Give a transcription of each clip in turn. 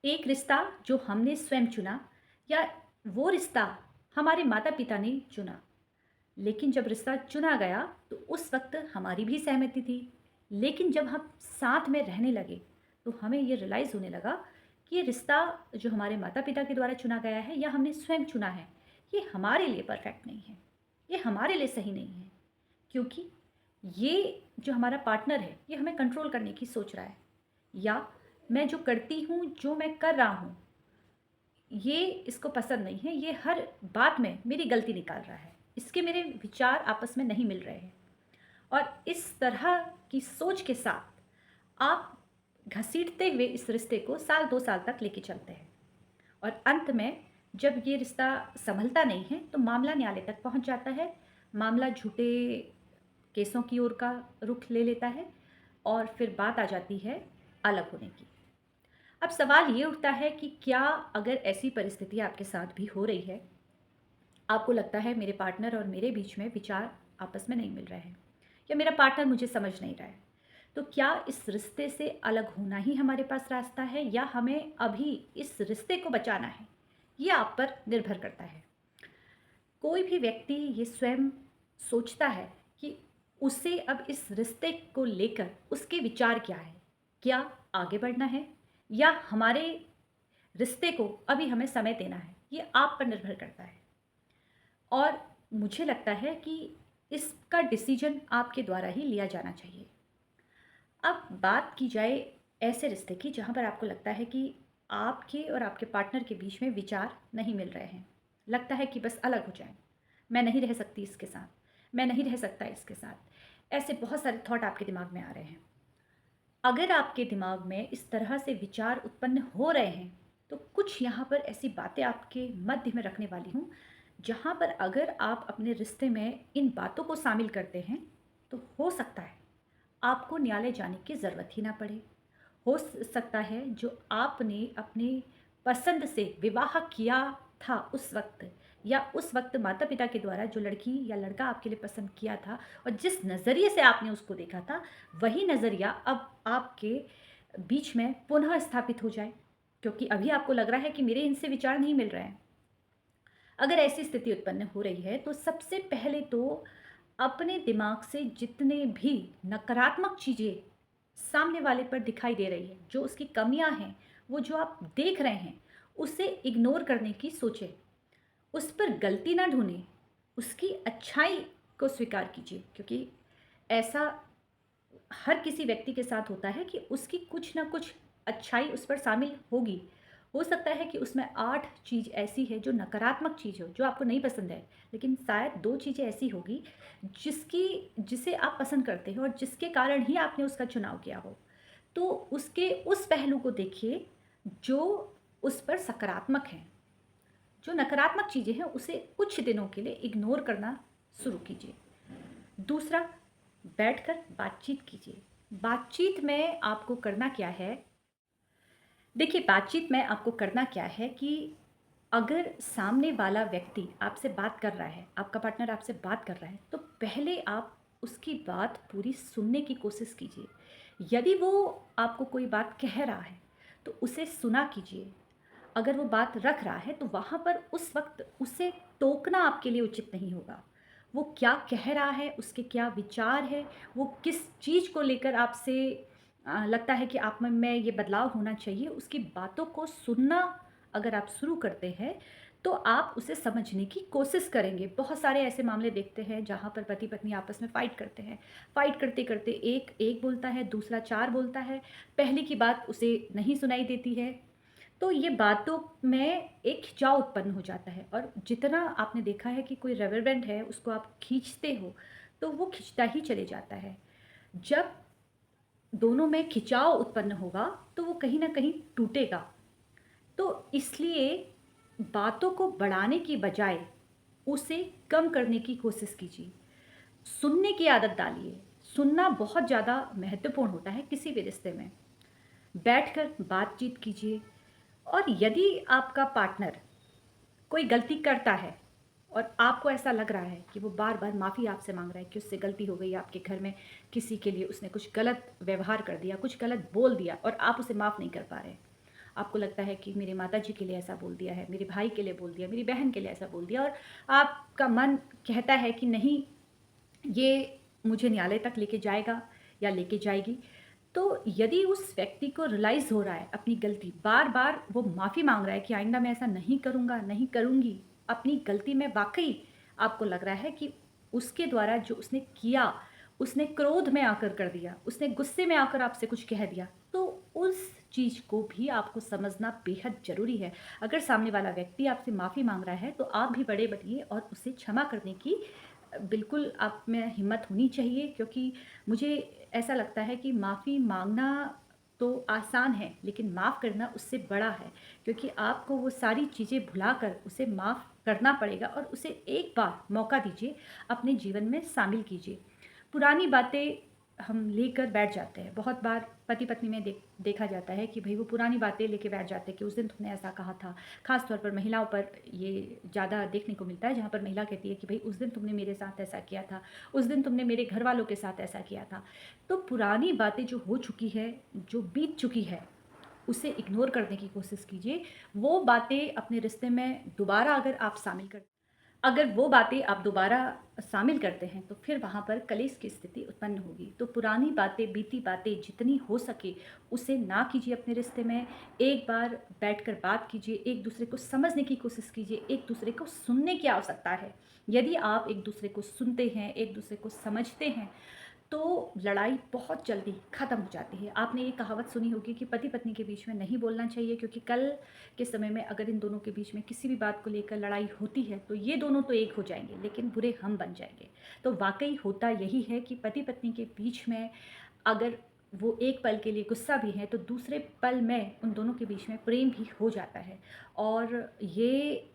एक रिश्ता जो हमने स्वयं चुना या वो रिश्ता हमारे माता पिता ने चुना। लेकिन जब रिश्ता चुना गया तो उस वक्त हमारी भी सहमति थी। लेकिन जब हम साथ में रहने लगे तो हमें ये रियलाइज़ होने लगा कि ये रिश्ता जो हमारे माता पिता के द्वारा चुना गया है या हमने स्वयं चुना है, ये हमारे लिए परफेक्ट नहीं है, ये हमारे लिए सही नहीं है। क्योंकि ये जो हमारा पार्टनर है ये हमें कंट्रोल करने की सोच रहा है, या मैं जो करती हूँ, जो मैं कर रहा हूँ, ये इसको पसंद नहीं है, ये हर बात में मेरी गलती निकाल रहा है, इसके मेरे विचार आपस में नहीं मिल रहे हैं। और इस तरह की सोच के साथ आप घसीटते हुए इस रिश्ते को साल 2 साल तक लेके चलते हैं। और अंत में जब ये रिश्ता संभलता नहीं है तो मामला न्यायालय तक पहुंच जाता है। मामला झूठे केसों की ओर का रुख ले लेता है और फिर बात आ जाती है अलग होने की। अब सवाल ये उठता है कि क्या अगर ऐसी परिस्थिति आपके साथ भी हो रही है, आपको लगता है मेरे पार्टनर और मेरे बीच में विचार आपस में नहीं मिल रहे हैं, या मेरा पार्टनर मुझे समझ नहीं रहा है, तो क्या इस रिश्ते से अलग होना ही हमारे पास रास्ता है, या हमें अभी इस रिश्ते को बचाना है? ये आप पर निर्भर करता है। कोई भी व्यक्ति ये स्वयं सोचता है कि उसे अब इस रिश्ते को लेकर उसके विचार क्या है, क्या आगे बढ़ना है, या हमारे रिश्ते को अभी हमें समय देना है, ये आप पर निर्भर करता है। और मुझे लगता है कि इसका डिसीजन आपके द्वारा ही लिया जाना चाहिए। अब बात की जाए ऐसे रिश्ते की जहाँ पर आपको लगता है कि आपके और आपके पार्टनर के बीच में विचार नहीं मिल रहे हैं, लगता है कि बस अलग हो जाएं, मैं नहीं रह सकती इसके साथ, मैं नहीं रह सकता इसके साथ, ऐसे बहुत सारे थॉट आपके दिमाग में आ रहे हैं। अगर आपके दिमाग में इस तरह से विचार उत्पन्न हो रहे हैं तो कुछ यहाँ पर ऐसी बातें आपके मध्य में रखने वाली हूँ, जहाँ पर अगर आप अपने रिश्ते में इन बातों को शामिल करते हैं तो हो सकता है आपको न्यायालय जाने की ज़रूरत ही ना पड़े। हो सकता है जो आपने अपने पसंद से विवाह किया था उस वक्त, या उस वक्त माता पिता के द्वारा जो लड़की या लड़का आपके लिए पसंद किया था और जिस नज़रिए से आपने उसको देखा था, वही नज़रिया अब आपके बीच में पुनः स्थापित हो जाए, क्योंकि अभी आपको लग रहा है कि मेरे इनसे विचार नहीं मिल रहे हैं। अगर ऐसी स्थिति उत्पन्न हो रही है तो सबसे पहले तो अपने दिमाग से जितने भी नकारात्मक चीज़ें सामने वाले पर दिखाई दे रही है, जो उसकी कमियां हैं, वो जो आप देख रहे हैं, उसे इग्नोर करने की सोचें। उस पर गलती ना ढूंढें, उसकी अच्छाई को स्वीकार कीजिए, क्योंकि ऐसा हर किसी व्यक्ति के साथ होता है कि उसकी कुछ ना कुछ अच्छाई उस पर शामिल होगी। हो सकता है कि उसमें 8 चीज़ ऐसी है जो नकारात्मक चीज़ हो, जो आपको नहीं पसंद है, लेकिन शायद 2 चीज़ें ऐसी होगी जिसे आप पसंद करते हो और जिसके कारण ही आपने उसका चुनाव किया हो। तो उसके उस पहलू को देखिए जो उस पर सकारात्मक है। जो नकारात्मक चीज़ें हैं उसे कुछ दिनों के लिए इग्नोर करना शुरू कीजिए। दूसरा, बैठकर बातचीत कीजिए। बातचीत में आपको करना क्या है? देखिए, बातचीत में आपको करना क्या है कि अगर सामने वाला व्यक्ति आपसे बात कर रहा है, आपका पार्टनर आपसे बात कर रहा है, तो पहले आप उसकी बात पूरी सुनने की कोशिश कीजिए। यदि वो आपको कोई बात कह रहा है, तो उसे सुना कीजिए। अगर वो बात रख रहा है, तो वहाँ पर उस वक़्त उसे टोकना आपके लिए उचित नहीं होगा। वो क्या कह रहा है, उसके क्या विचार हैं, वो किस चीज़ को लेकर आपसे लगता है कि आप में ये बदलाव होना चाहिए, उसकी बातों को सुनना अगर आप शुरू करते हैं, तो आप उसे समझने की कोशिश करेंगे। बहुत सारे ऐसे मामले देखते हैं जहाँ पर पति-पत्नी आपस में फ़ाइट करते हैं। फ़ाइट करते-करते एक एक बोलता है, दूसरा 4 बोलता है, पहले की बात उसे नहीं सुनाई देती है। तो ये बातों में एक खिंचाव उत्पन्न हो जाता है, और जितना आपने देखा है कि कोई रेवेलेंट है, उसको आप खींचते हो, तो वो खिंचता ही चले जाता है। जब दोनों में खिंचाव उत्पन्न होगा तो वो कहीं न कहीं टूटेगा। तो इसलिए बातों को बढ़ाने की बजाय उसे कम करने की कोशिश कीजिए। सुनने की आदत डालिए। सुनना बहुत ज़्यादा महत्वपूर्ण होता है किसी भी रिश्ते में। बैठकर बातचीत कीजिए। और यदि आपका पार्टनर कोई गलती करता है और आपको ऐसा लग रहा है कि वो बार-बार माफ़ी आपसे माँग रहा है कि उससे गलती हो गई, आपके घर में किसी के लिए उसने कुछ गलत व्यवहार कर दिया, कुछ गलत बोल दिया और आप उसे माफ़ नहीं कर पा रहे हैं। आपको लगता है कि मेरे माताजी के लिए ऐसा बोल दिया है, मेरे भाई के लिए बोल दिया, मेरी बहन के लिए ऐसा बोल दिया, और आपका मन कहता है कि नहीं, ये मुझे न्यायालय तक लेके जाएगा या लेके जाएगी। तो यदि उस व्यक्ति को रियलाइज़ हो रहा है अपनी गलती, बार-बार वो माफ़ी माँग रहा है कि आइंदा मैं ऐसा नहीं करूँगा, नहीं करूँगी, अपनी गलती में वाक़ई आपको लग रहा है कि उसके द्वारा जो उसने किया, उसने क्रोध में आकर कर दिया, उसने गुस्से में आकर आपसे कुछ कह दिया, तो उस चीज़ को भी आपको समझना बेहद ज़रूरी है। अगर सामने वाला व्यक्ति आपसे माफ़ी माँग रहा है, तो आप भी बड़े बनिए और उसे क्षमा करने की बिल्कुल आप में हिम्मत होनी चाहिए, क्योंकि मुझे ऐसा लगता है कि माफ़ी माँगना तो आसान है, लेकिन माफ़ करना उससे बड़ा है, क्योंकि आपको वो सारी चीज़ें भुलाकर उसे माफ़ करना पड़ेगा और उसे एक बार मौका दीजिए, अपने जीवन में शामिल कीजिए। पुरानी बातें हम लेकर बैठ जाते हैं। बहुत बार पति-पत्नी में देखा जाता है कि भई वो पुरानी बातें लेके बैठ जाते हैं कि उस दिन तुमने ऐसा कहा था। ख़ास तौर पर महिलाओं पर ये ज़्यादा देखने को मिलता है, जहाँ पर महिला कहती है कि भई उस दिन तुमने मेरे साथ ऐसा किया था, उस दिन तुमने मेरे घरवालों के साथ ऐसा किया था। तो पुरानी बातें जो हो चुकी है, जो बीत चुकी है, उसे इग्नोर करने की कोशिश कीजिए। वो बातें अपने रिश्ते में दोबारा अगर वो बातें आप दोबारा शामिल करते हैं, तो फिर वहाँ पर कलेश की स्थिति उत्पन्न होगी। तो पुरानी बातें, बीती बातें जितनी हो सके उसे ना कीजिए अपने रिश्ते में। एक बार बैठकर बात कीजिए, एक दूसरे को समझने की कोशिश कीजिए, एक दूसरे को सुनने की आवश्यकता है। यदि आप एक दूसरे को सुनते हैं, एक दूसरे को समझते हैं, तो लड़ाई बहुत जल्दी ख़त्म हो जाती है। आपने ये कहावत सुनी होगी कि पति-पत्नी के बीच में नहीं बोलना चाहिए, क्योंकि कल के समय में अगर इन दोनों के बीच में किसी भी बात को लेकर लड़ाई होती है, तो ये दोनों तो एक हो जाएँगे, लेकिन बुरे हम बन जाएँगे। तो वाक़ई होता यही है कि पति-पत्नी के बीच में अगर वो एक पल के लिए गुस्सा भी है, तो दूसरे पल में उन दोनों के बीच में प्रेम भी हो जाता है, और ये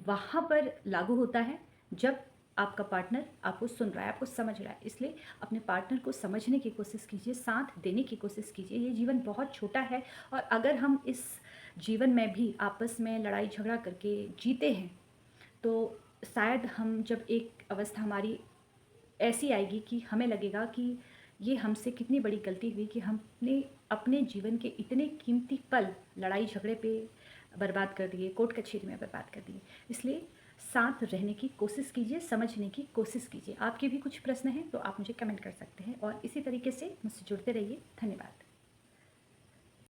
वहाँ पर लागू होता है जब आपका पार्टनर आपको सुन रहा है, आपको समझ रहा है। इसलिए अपने पार्टनर को समझने की कोशिश कीजिए, साथ देने की कोशिश कीजिए। ये जीवन बहुत छोटा है, और अगर हम इस जीवन में भी आपस में लड़ाई झगड़ा करके जीते हैं, तो शायद हम जब एक अवस्था हमारी ऐसी आएगी कि हमें लगेगा कि ये हमसे कितनी बड़ी गलती हुई कि हमने अपने जीवन के इतने कीमती पल लड़ाई झगड़े पे बर्बाद कर दिए, कोर्ट कचहरी में बर्बाद कर दिए। इसलिए साथ रहने की कोशिश कीजिए, समझने की कोशिश कीजिए। आपके भी कुछ प्रश्न हैं तो आप मुझे कमेंट कर सकते हैं, और इसी तरीके से मुझसे जुड़ते रहिए। धन्यवाद।